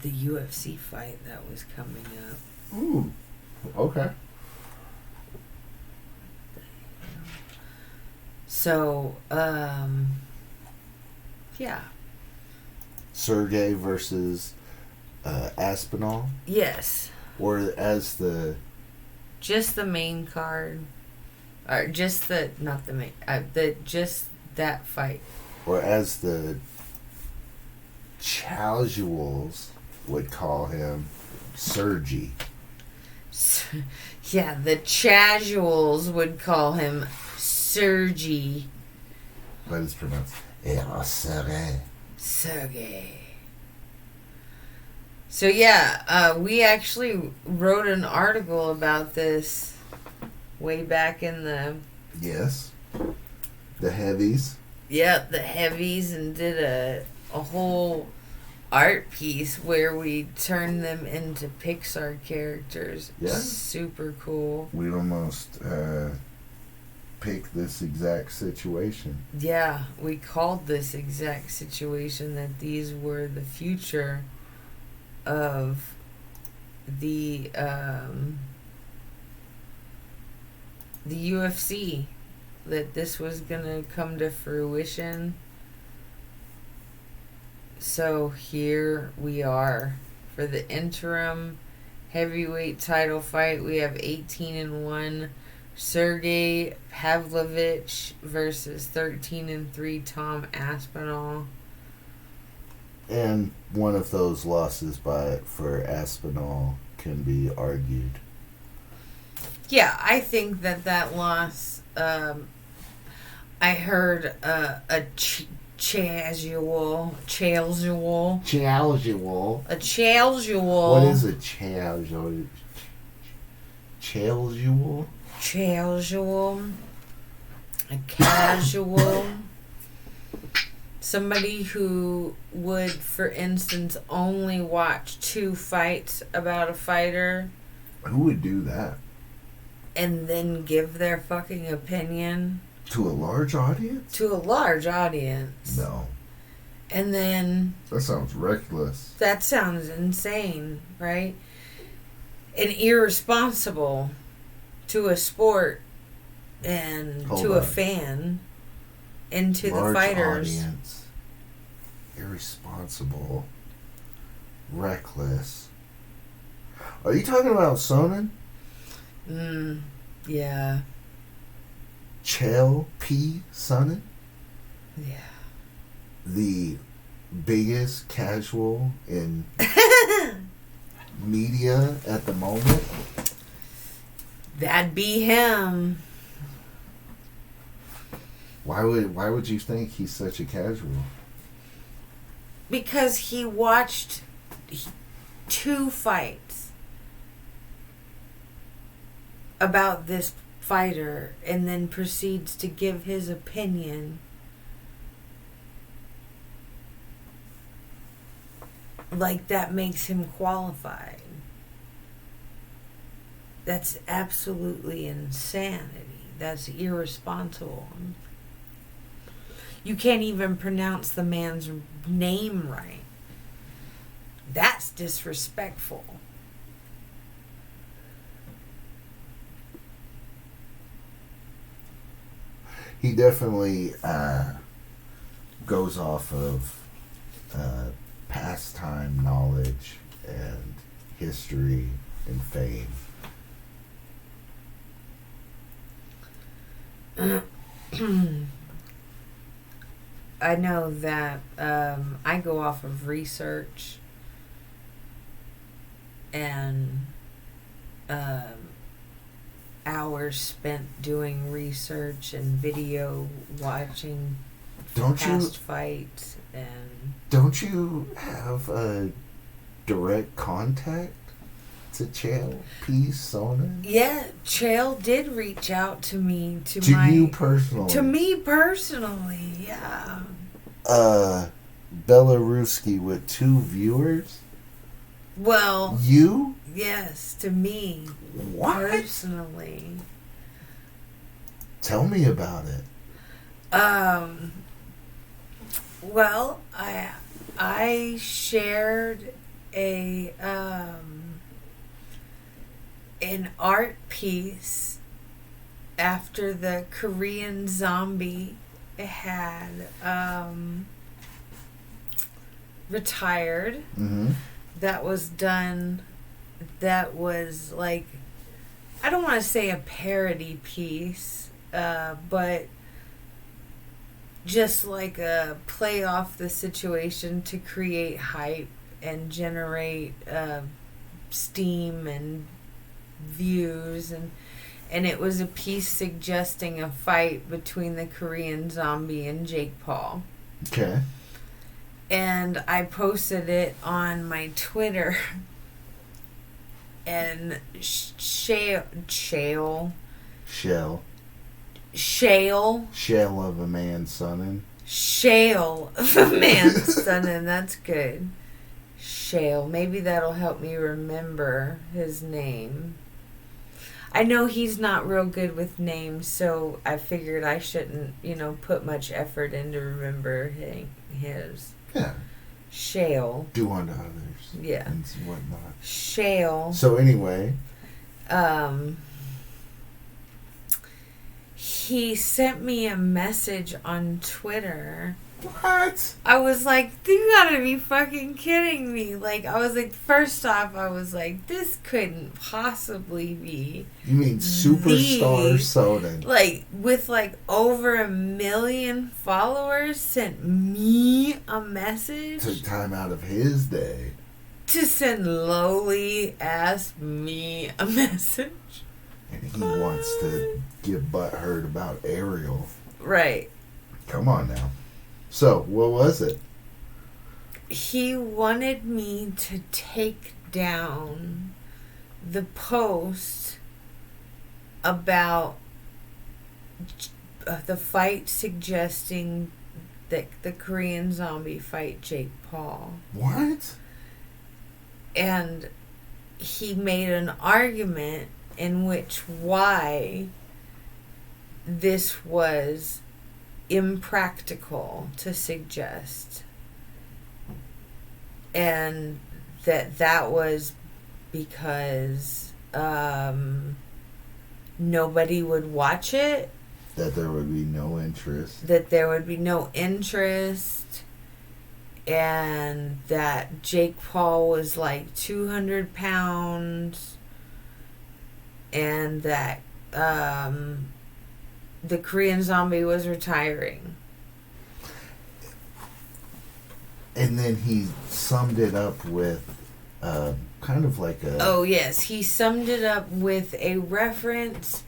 the UFC fight that was coming up. Ooh, okay. So, yeah. Sergey versus Aspinall? Yes. Or as the... Just the main card. Or just the... Not the main... just that fight. Or as the casuals would call him, Sergi. Yeah, the casuals would call him Sergi. But it's pronounced Sergey. Sergey. So yeah, we actually wrote an article about this way back in the... Yes. The heavies. Yeah, the heavies, and did a whole art piece where we turned them into Pixar characters. Yeah. Super cool. We almost picked this exact situation. Yeah, we called this exact situation that these were the future of the UFC, that this was gonna come to fruition. So here we are for the interim heavyweight title fight. We have 18-1 Sergey Pavlovich versus 13-3 Tom Aspinall. And one of those losses for Aspinall can be argued. Yeah, I think that loss, I heard a casual. A casual. What is a casual? Casual? Casual. A casual. Somebody who would, for instance, only watch 2 fights about a fighter. Who would do that? And then give their fucking opinion. To a large audience? To a large audience. No. And then... That sounds reckless. That sounds insane, right? And irresponsible to a sport and to a fan and to large the fighters. Audience. Irresponsible. Reckless. Are you talking about Sonnen? Yeah. Chael P. Sonnen? Yeah. The biggest casual in media at the moment? That'd be him. Why would you think he's such a casual? Because he watched 2 fights about this fighter and then proceeds to give his opinion. Like that makes him qualified. That's absolutely insanity. That's irresponsible. You can't even pronounce the man's name right. That's disrespectful. He definitely goes off of pastime knowledge and history and fame. I know that I go off of research and hours spent doing research and video watching past fights. And don't you have a direct contact to Chael P. Sonnen? Yeah, Chael did reach out to me. To you personally? To me personally, yeah. Belaruski with 2 viewers? Well... You? Yes, to me. What? Personally. Tell me about it. Well, I shared an art piece after the Korean zombie had retired. Mm-hmm. That was done. That was like, I don't want to say a parody piece, but just like a play off the situation to create hype and generate steam and views, and it was a piece suggesting a fight between the Korean zombie and Jake Paul. Okay. And I posted it on my Twitter, and Chael of a man's son. Chael of a man's son, and that's good. Chael. Maybe that'll help me remember his name. I know he's not real good with names, so I figured I shouldn't, put much effort into remembering his. Yeah. Chael. Do unto others. Yeah. And whatnot. Chael. So anyway. He sent me a message on Twitter. What? I was like, you gotta be fucking kidding me. Like, I was like, first off, I was like, this couldn't possibly be. You mean Superstar Soda? Like, with like over 1 million followers, sent me a message. Took time out of his day to send lowly ass me a message. And he wants to get butthurt about Ariel. Right. Come on now. So, what was it? He wanted me to take down the post about the fight suggesting that the Korean zombie fight Jake Paul. What? And he made an argument in which why this was impractical to suggest, and that was because nobody would watch it, that there would be no interest, and that Jake Paul was like 200 pounds, and that the Korean zombie was retiring. And then he summed it up with kind of like a... Oh, yes. He summed it up with a reference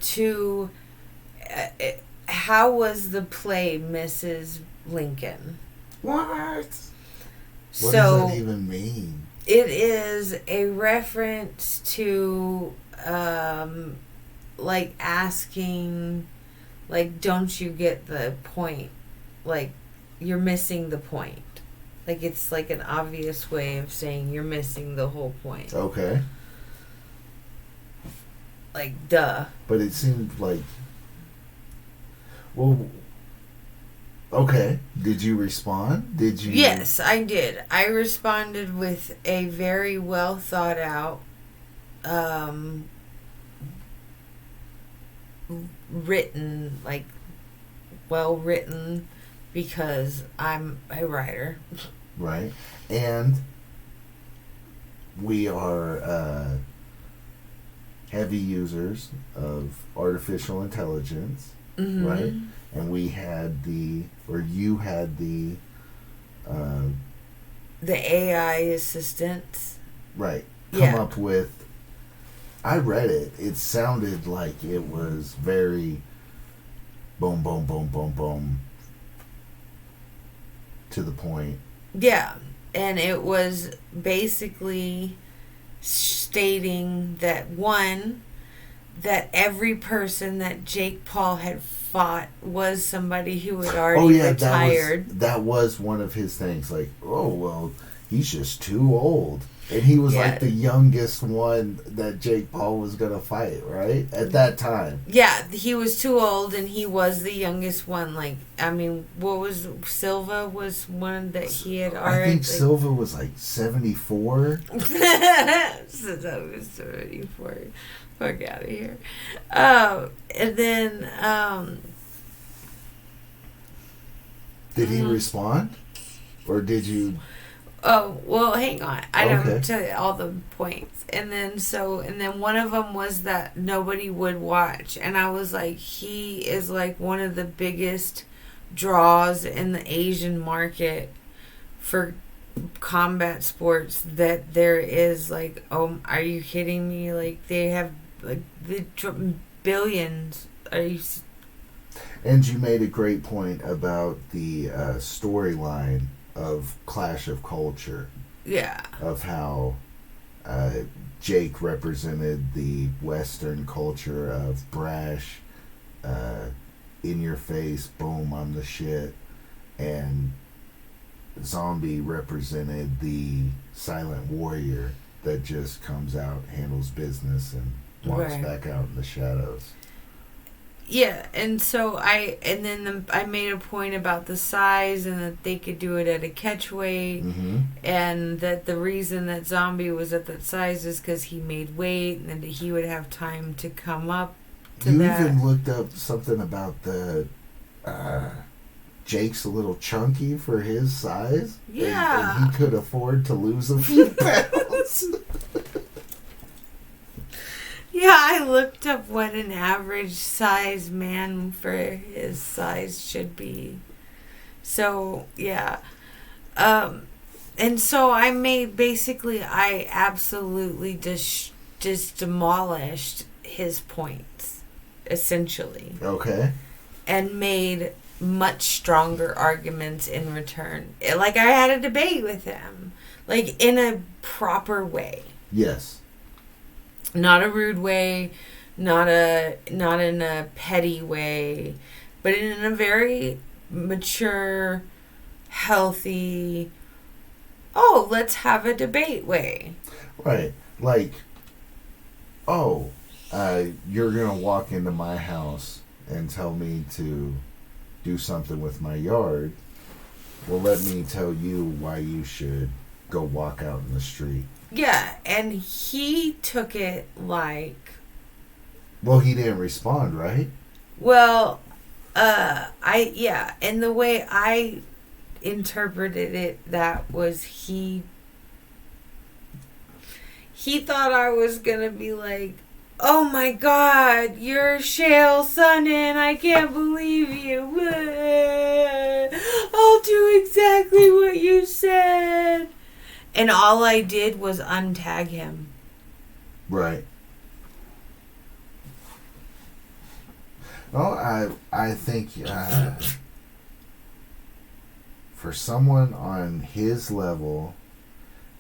to how was the play Mrs. Lincoln. What? What so does that even mean? It is a reference to... like asking, like, don't you get the point? Like, you're missing the point. Like, it's like an obvious way of saying you're missing the whole point. Okay. Like, duh. But it seemed like... Well, okay. Did you respond? Did you... Yes, I did. I responded with a very well thought out, written, like, well written, because I'm a writer. Right. And we are heavy users of artificial intelligence, Mm-hmm. right? And we had you had the AI assistants. Right. Come Yeah. up with... I read it. It sounded like it was very boom, boom, boom, boom, boom, to the point. Yeah. And it was basically stating that, one, that every person that Jake Paul had fought was somebody who had already retired. That was one of his things. Like, oh, well, he's just too old. And he was Yeah. like the youngest one that Jake Paul was going to fight, right? At that time. Yeah, he was too old, and he was the youngest one. Like, I mean, what was Silva was one that he had already. I think Silva was like 74. Since I was 74. Fuck out of here. And then, Did he respond? Or did you... oh, well, hang on. I Okay. don't tell you all the points. And then one of them was that nobody would watch. And I was like, he is like one of the biggest draws in the Asian market for combat sports that there is. Like, oh, are you kidding me? Like, they have like billions. Are you... And you made a great point about the storyline of Clash of Culture. Yeah. Of how Jake represented the Western culture of brash, in your face, boom, I'm the shit. And Zombie represented the silent warrior that just comes out, handles business, and walks Right. back out in the shadows. Yeah, and so I made a point about the size and that they could do it at a catch weight, Mm-hmm. and that the reason that Zombie was at that size is because he made weight and that he would have time to come up to You that. even looked up something about the Jake's a little chunky for his size. Yeah. And he could afford to lose a few pounds. Yeah, I looked up what an average size man for his size should be. So, yeah. And so I absolutely just demolished his points, essentially. Okay. And made much stronger arguments in return. Like, I had a debate with him. Like, in a proper way. Yes. Not a rude way, not in a petty way, but in a very mature, healthy, oh, let's have a debate way. Right. Like, oh, you're going to walk into my house and tell me to do something with my yard. Well, let me tell you why you should go walk out in the street. Yeah, and he took it like... Well, he didn't respond, right? Well, and the way I interpreted it, that was he thought I was gonna be like, oh my god, you're Chael Sonnen, I can't believe you. I'll do exactly what you said. And all I did was untag him. Right. Well, I think for someone on his level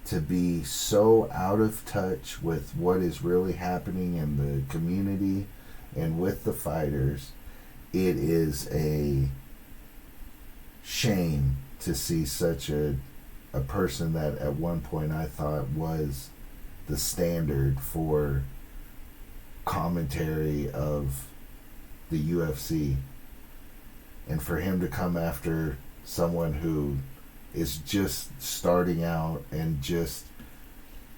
to be so out of touch with what is really happening in the community and with the fighters, it is a shame to see such a person that at one point I thought was the standard for commentary of the UFC, and for him to come after someone who is just starting out and just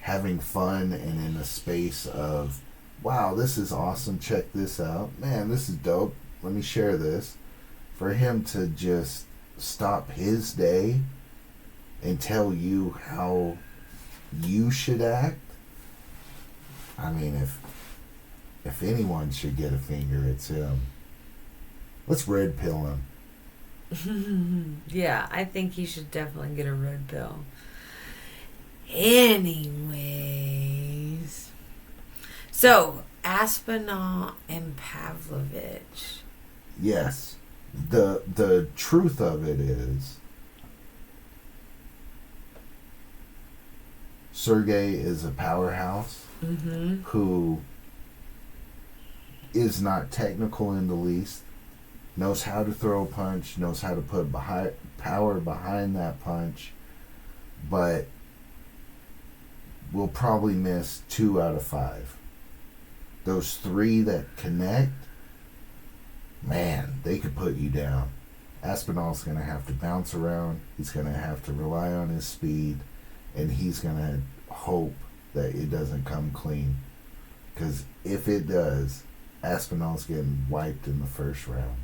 having fun and in a space of, wow, this is awesome, check this out, man, this is dope, let me share this, for him to just stop his day and tell you how you should act. I mean, if anyone should get a finger, it's him. Let's red pill him. Yeah, I think he should definitely get a red pill. Anyways. So, Aspinall and Pavlovich. Yes. The truth of it is, Sergey is a powerhouse who is not technical in the least, knows how to throw a punch, knows how to put power behind that punch, but will probably miss 2 out of 5. Those 3 that connect, man, they could put you down. Aspinall's going to have to bounce around. He's going to have to rely on his speed. And he's going to hope that it doesn't come clean. Because if it does, Aspinall's getting wiped in the first round.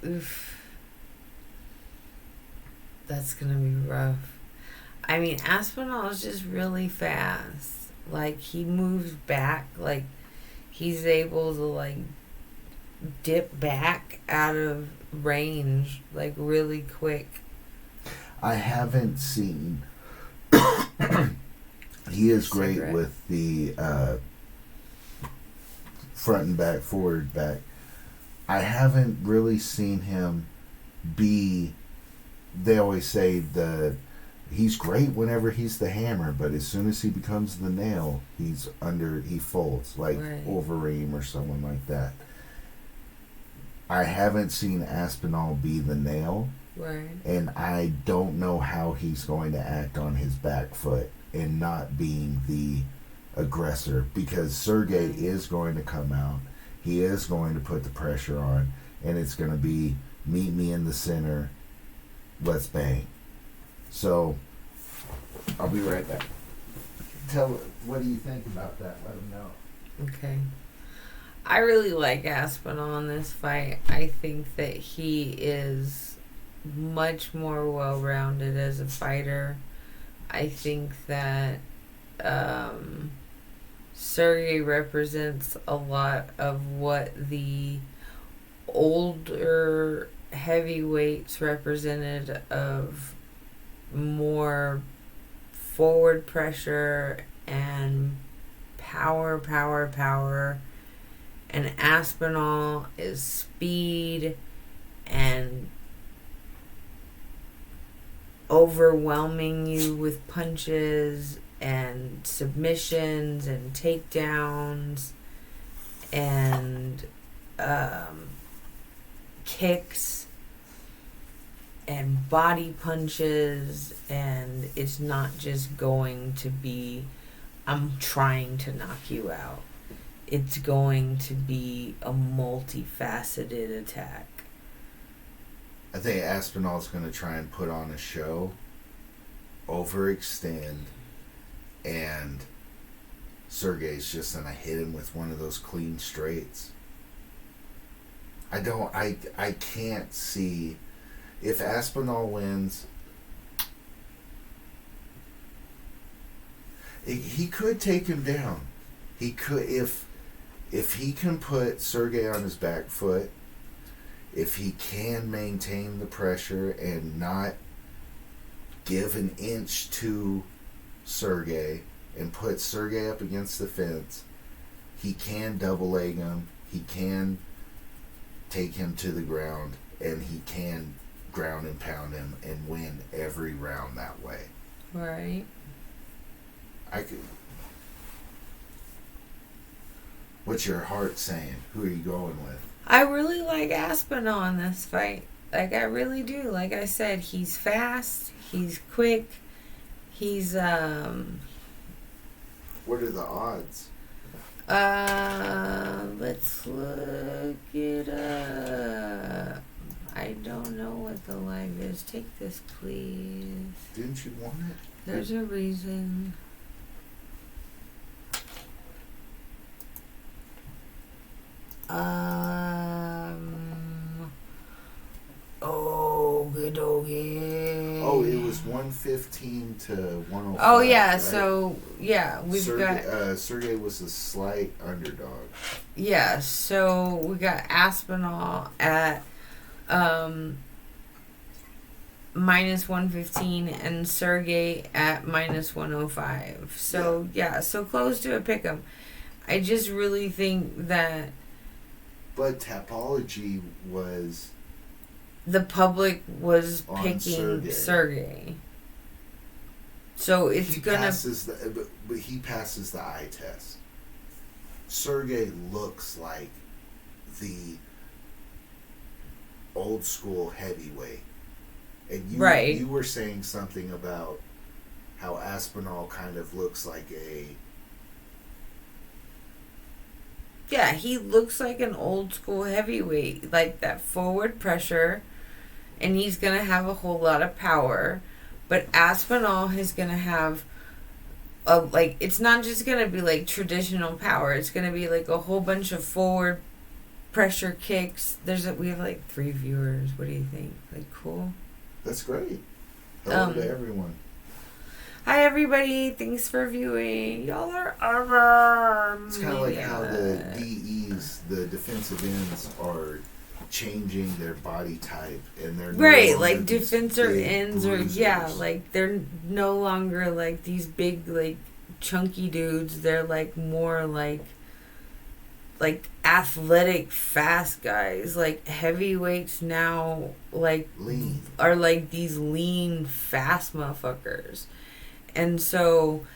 Oof. That's going to be rough. I mean, Aspinall is just really fast. Like, he moves back. Like, he's able to, like, dip back out of range, like, really quick. I haven't seen... He is great with the front and back, forward, back. I haven't really seen him be... They always say he's great whenever he's the hammer, but as soon as he becomes the nail, he folds, like Wolverine or someone like that. I haven't seen Aspinall be the nail. Right. And I don't know how he's going to act on his back foot and not being the aggressor, because Sergey is going to come out. He is going to put the pressure on, and it's going to be meet me in the center. Let's bang. So I'll be right back. What do you think about that? Let him know. Okay. I really like Aspinall in this fight. I think that he is much more well-rounded as a fighter. I think that Sergey represents a lot of what the older heavyweights represented, of more forward pressure and power. And Aspinall is speed and overwhelming you with punches and submissions and takedowns and kicks and body punches, and it's not just going to be, I'm trying to knock you out. It's going to be a multifaceted attack. I think Aspinall's going to try and put on a show, overextend, and Sergey's just going to hit him with one of those clean straights. I can't see, if Aspinall wins, he could take him down. He could, if he can put Sergey on his back foot, if he can maintain the pressure and not give an inch to Sergey and put Sergey up against the fence, he can double leg him, he can take him to the ground, and he can ground and pound him and win every round that way. Right. What's your heart saying? Who are you going with? I really like Aspinall in this fight. Like, I really do. Like I said, he's fast, he's quick, he's, What are the odds? Let's look it up. I don't know what the live is. Take this, please. Didn't you want it? There's a reason. Oh, good okay. Oh, it was 115 to 105. Oh, yeah, right? So, yeah, we've got... Sergey was a slight underdog. Yeah, so we got Aspinall at minus 115 and Sergey at minus 105. So, yeah, so close to a pick'em. I just really think that... But Tapology was... The public was picking Sergey. So it's but he passes the eye test. Sergey looks like the old school heavyweight. And you were saying something about how Aspinall kind of looks like Yeah, he looks like an old school heavyweight, like that forward pressure, and he's going to have a whole lot of power. But Aspinall is going to have it's not just going to be like traditional power. It's going to be like a whole bunch of forward pressure kicks. We have like 3 viewers. What do you think? Like, cool? That's great. Hello to everyone. Hi, everybody. Thanks for viewing. Y'all are awesome. It's kind of like how the DEs, the defensive ends, are changing their body type, and they're right, like defensive ends like they're no longer like these big, like chunky dudes. They're like more like athletic, fast guys. Like heavyweights now, like lean, are like these lean, fast motherfuckers. And so,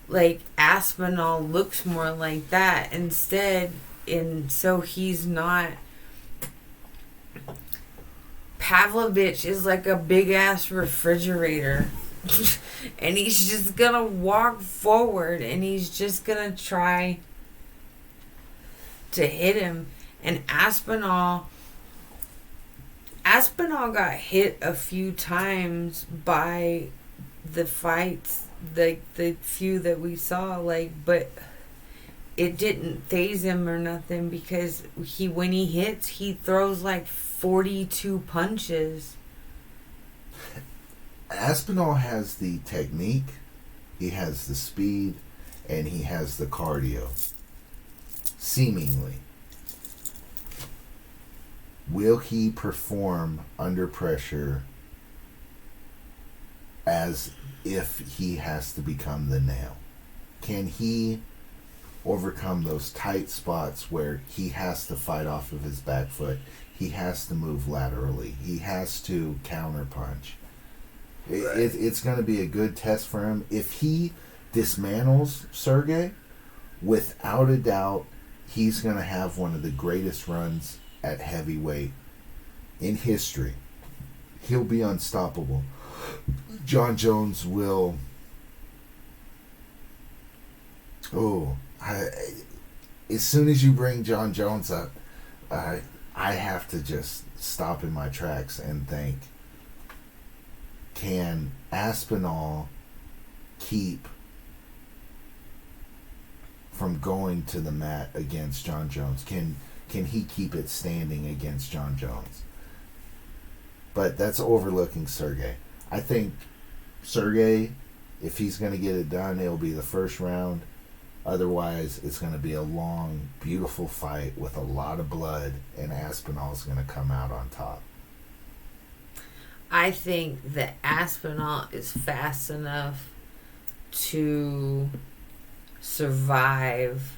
like, Aspinall looks more like that instead. And so he's not... Pavlovich is like a big-ass refrigerator. And he's just gonna walk forward. And he's just gonna try to hit him. And Aspinall got hit a few times by the fights, like the few that we saw, like, but it didn't faze him or nothing, because when he hits, he throws like 42 punches. Aspinall has the technique, he has the speed, and he has the cardio. Seemingly. Will he perform under pressure as if he has to become the nail? Can he overcome those tight spots where he has to fight off of his back foot? He has to move laterally. He has to counter punch. It's going to be a good test for him. If he dismantles Sergey, without a doubt, he's going to have one of the greatest runs at heavyweight in history. He'll be unstoppable. John Jones will... as soon as you bring John Jones up, I have to just stop in my tracks and think, can Aspinall keep from going to the mat against John Jones? Can he keep it standing against John Jones? But that's overlooking Sergey. I think Sergey, if he's going to get it done, it'll be the first round. Otherwise, it's going to be a long, beautiful fight with a lot of blood, and Aspinall's going to come out on top. I think that Aspinall is fast enough to survive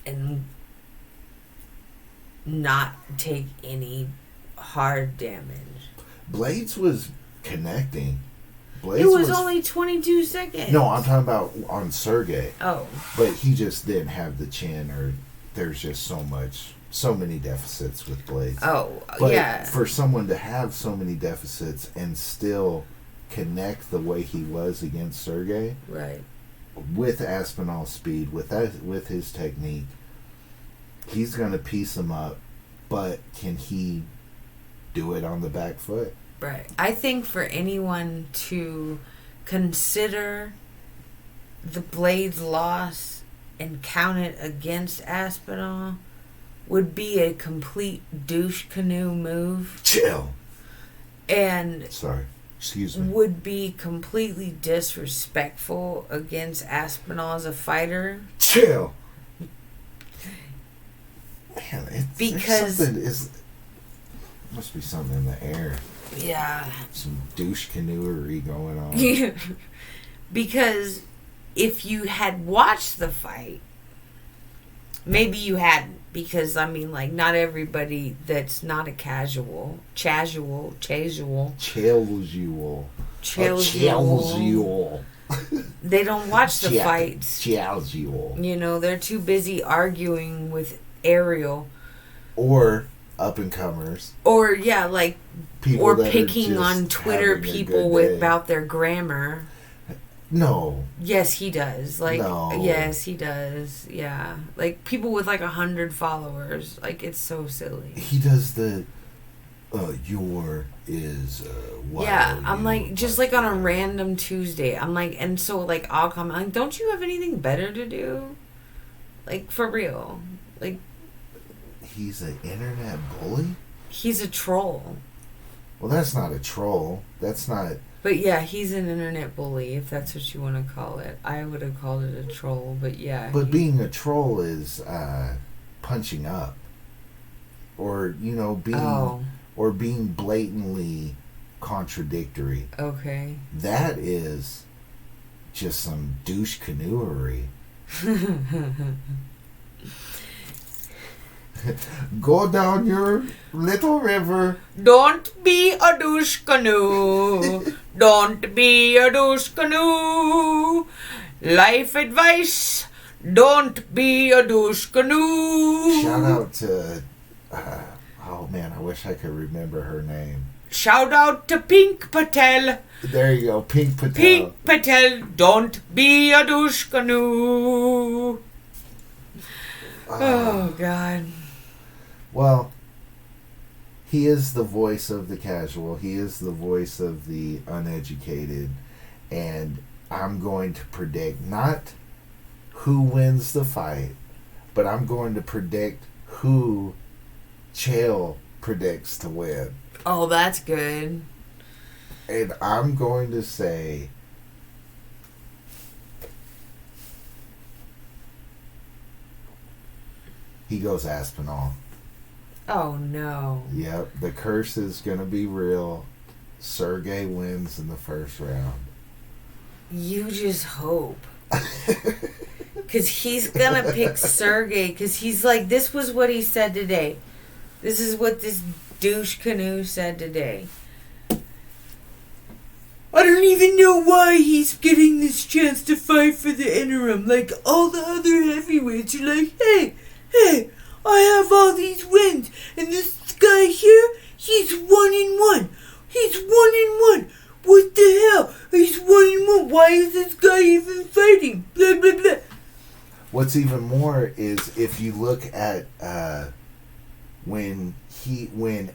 and not take any hard damage. Blades was connecting. Blades it was only 22 seconds. No, I'm talking about on Sergey. Oh. But he just didn't have the chin, or there's just so many deficits with Blades. Oh, but yeah. For someone to have so many deficits and still connect the way he was against Sergey, right? With Aspinall's speed, with his technique, he's going to piece him up. But can he do it on the back foot? Right. I think for anyone to consider the Blades loss and count it against Aspinall would be a complete douche canoe move. Chael. And sorry, excuse me. Would be completely disrespectful against Aspinall as a fighter. Chael. Man, because must be something in the air. Yeah. Some douche canoery going on. Because if you had watched the fight, maybe you hadn't, because I mean, like, not everybody that's not a casual they don't watch the fights. Casual. You know, they're too busy arguing with Ariel. Or up and comers. Or yeah, like People or that picking are on just Twitter having a people good day. about their grammar. No. Yes, he does. Like, No. yes, he does. Yeah, like people with like 100 followers. Like, it's so silly. He does the. Your is. Yeah, I'm like just like on a random Tuesday. I'm like, and so like I'll comment like, don't you have anything better to do? Like for real, like. He's an internet bully? He's a troll. Well, that's not a troll. That's not. But yeah, he's an internet bully, if that's what you want to call it. I would have called it a troll, but yeah. But being a troll is punching up, or being blatantly contradictory. Okay. That is just some douche canoery. Go down your little river. Don't be a douche canoe. Don't be a douche canoe. Life advice. Don't be a douche canoe. Shout out to... oh man, I wish I could remember her name. Shout out to Pink Patel. There you go, Pink Patel. Pink Patel, don't be a douche canoe. Oh, God. Well, he is the voice of the casual. He is the voice of the uneducated. And I'm going to predict not who wins the fight, but I'm going to predict who Chael predicts to win. Oh, that's good. And I'm going to say... he goes Aspinall. Oh, no. Yep, the curse is going to be real. Sergey wins in the first round. You just hope. Because he's going to pick Sergey. Because he's like, this was what he said today. This is what this douche canoe said today. I don't even know why he's getting this chance to fight for the interim. Like, all the other heavyweights are like, hey, I have all these wins, and this guy here, he's 1-1. He's 1-1. What the hell? He's 1-1. Why is this guy even fighting? Blah, blah, blah. What's even more is if you look at when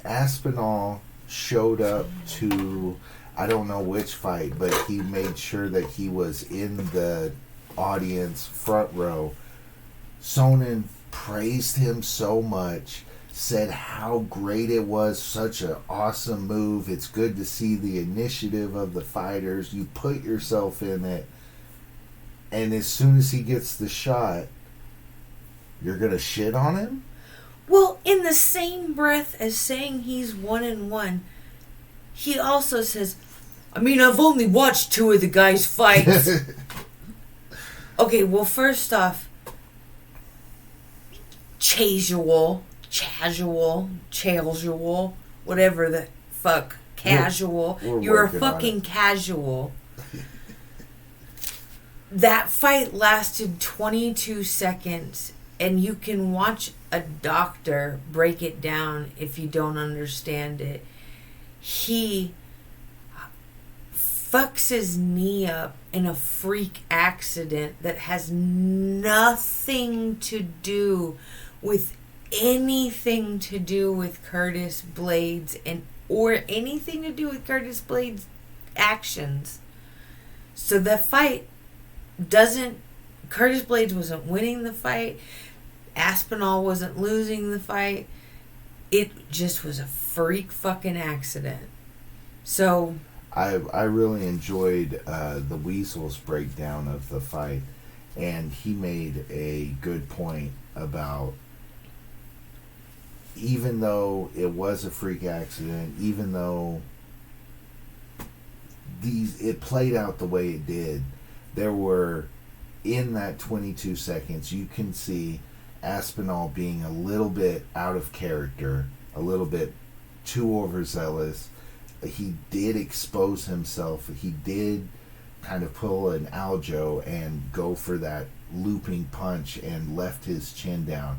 Aspinall showed up to, I don't know which fight, but he made sure that he was in the audience front row. Sonnen praised him so much, said how great it was, such an awesome move. It's good to see the initiative of the fighters. You put yourself in it, and as soon as he gets the shot, you're going to shit on him? Well, in the same breath as saying he's 1-1, he also says, I mean, I've only watched 2 of the guys' fights. Okay, well, first off, casual, whatever the fuck, casual. We're You're a working on fucking it. casual. That fight lasted 22 seconds, and you can watch a doctor break it down if you don't understand it. He fucks his knee up in a freak accident that has nothing to do with anything to do with Curtis Blades or anything to do with Curtis Blades' actions. So the fight Curtis Blades wasn't winning the fight. Aspinall wasn't losing the fight. It just was a freak fucking accident. So I really enjoyed the Weasel's breakdown of the fight, and he made a good point about, even though it was a freak accident, even though it played out the way it did, there were, in that 22 seconds, you can see Aspinall being a little bit out of character, a little bit too overzealous. He did expose himself. He did kind of pull an Aljo and go for that looping punch and left his chin down.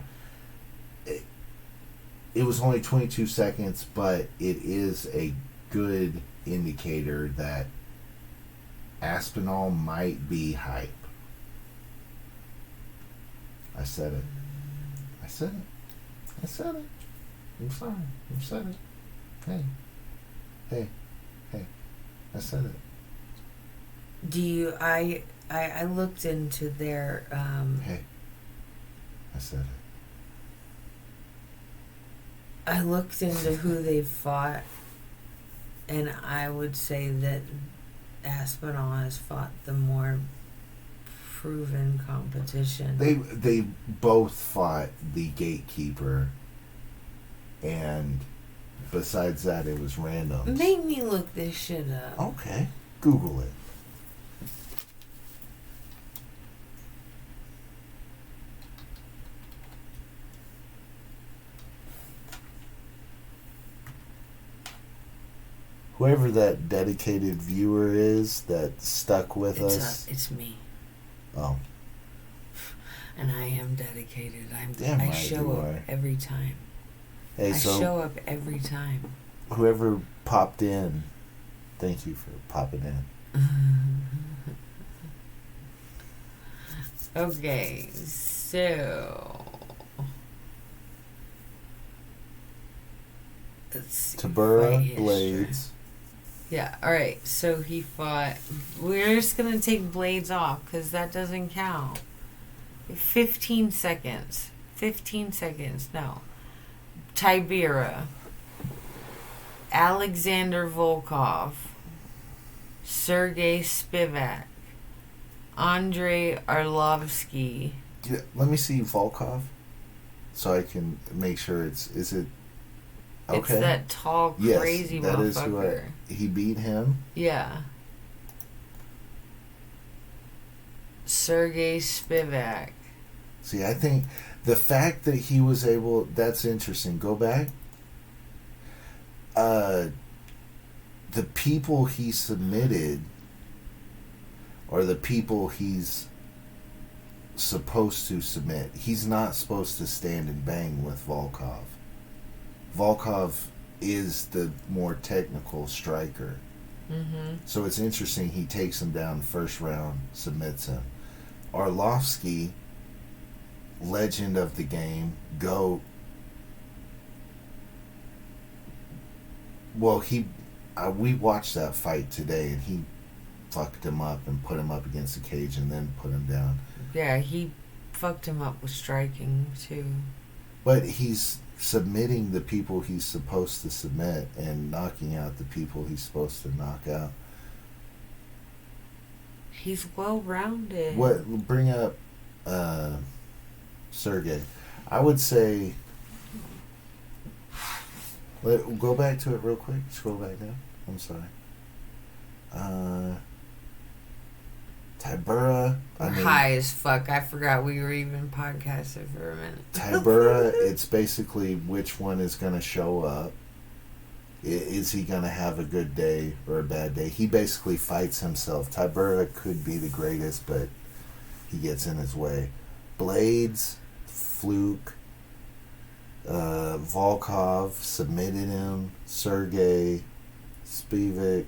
it was only 22 seconds, but it is a good indicator that Aspinall might be hype. I said it. I said it. I said it. I'm sorry. I said it. Hey. Hey. Hey. I said it. Do you... I looked into their... Hey. I said it. I looked into who they fought, and I would say that Aspinall has fought the more proven competition. They both fought the gatekeeper, and besides that, it was random. Make me look this shit up. Okay, Google it. Whoever that dedicated viewer is that stuck with us. It's me. Oh. And I am dedicated. Damn I right show you up are. every time. Hey, I show up every time. Whoever popped in, thank you for popping in. Okay, so let's see. Tabura Blades. Yeah, alright, so he fought. We're just gonna take Blades off because that doesn't count. 15 seconds. 15 seconds, no. Tibera. Alexander Volkov. Sergey Spivak. Andrei Arlovsky. Yeah, let me see Volkov, so I can make sure is it okay? It's that tall, crazy that motherfucker. is who he beat him. Yeah. Sergey Spivak. See, I think the fact that he was able, that's interesting. Go back. The people he submitted, or the people he's supposed to submit, he's not supposed to stand and bang with Volkov. Volkov is the more technical striker. Mm-hmm. So it's interesting he takes him down first round, submits him. Arlovsky, legend of the game, GOAT. Well, we watched that fight today, and he fucked him up and put him up against the cage and then put him down. Yeah, he fucked him up with striking, too. But he's submitting the people he's supposed to submit and knocking out the people he's supposed to knock out. He's well-rounded. Bring up Sergey. I would say, go back to it real quick. Scroll back down. I'm sorry. Tibura. High as fuck. I forgot we were even podcasting for a minute. Tibura, it's basically which one is going to show up. Is he going to have a good day or a bad day? He basically fights himself. Tibura could be the greatest, but he gets in his way. Blades, fluke. Volkov submitted him. Sergey Spivak,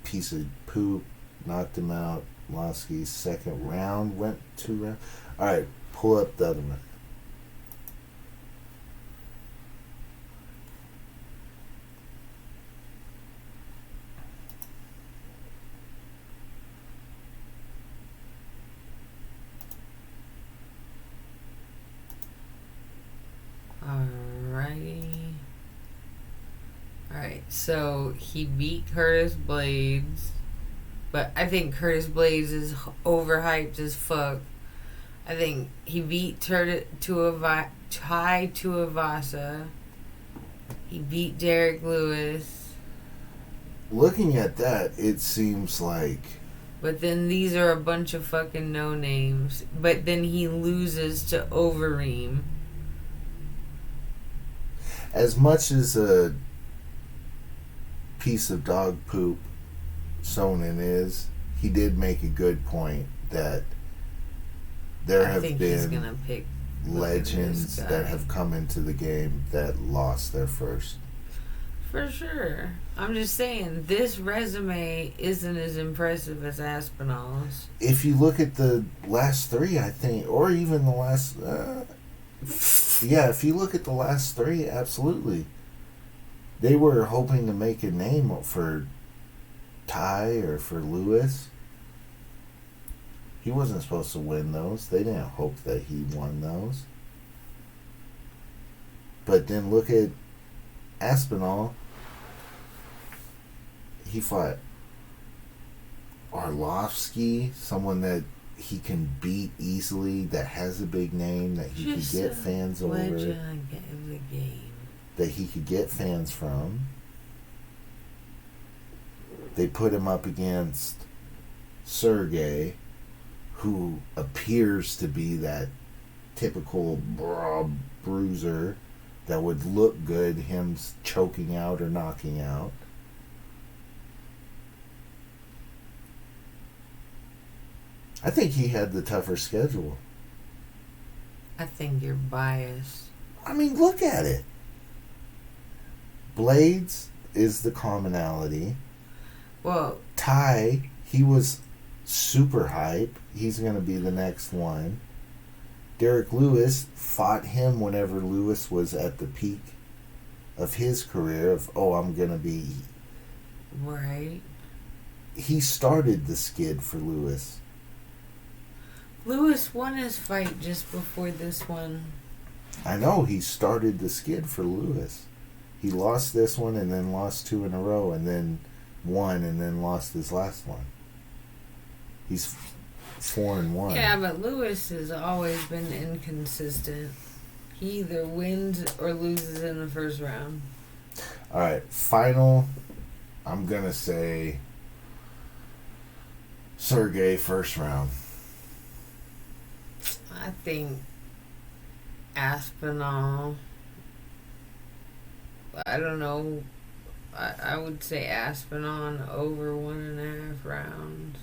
piece of poop, knocked him out. Losky, second round, went 2 rounds. Alright, pull up the other one. Alright, so he beat Curtis Blades, but I think Curtis Blades is overhyped as fuck. I think he beat Tai Tuivasa. He beat Derek Lewis. Looking at that, it seems like... But then these are a bunch of fucking no-names. But then he loses to Overeem. As much as a piece of dog poop Sonnen is, he did make a good point that there have been... I think he's gonna pick legends that have come into the game that lost their first. For sure. I'm just saying, this resume isn't as impressive as Aspinall's. If you look at the last three, I think, or even the last... yeah, if you look at the last three, absolutely. They were hoping to make a name for Ty or for Lewis. He wasn't supposed to win those. They didn't hope that he won those. But then look at Aspinall. He fought Arlovsky, someone that he can beat easily, that has a big name, that he could get fans over. Legend of the game. That he could get fans from. They put him up against Sergey, who appears to be that typical bruiser that would look good, him choking out or knocking out. I think he had the tougher schedule. I think you're biased. I mean, look at it. Blades is the commonality. Well, Ty, he was super hype. He's going to be the next one. Derek Lewis fought him whenever Lewis was at the peak of his career of, I'm going to be... Right. He started the skid for Lewis. Lewis won his fight just before this one. I know, he started the skid for Lewis. He lost this one and then lost two in a row and then won and then lost his last one. He's 4-1. Yeah, but Lewis has always been inconsistent. He either wins or loses in the first round. Alright, final, I'm going to say Sergey first round. I think Aspinall. I don't know. I would say Aspinall over 1.5 rounds.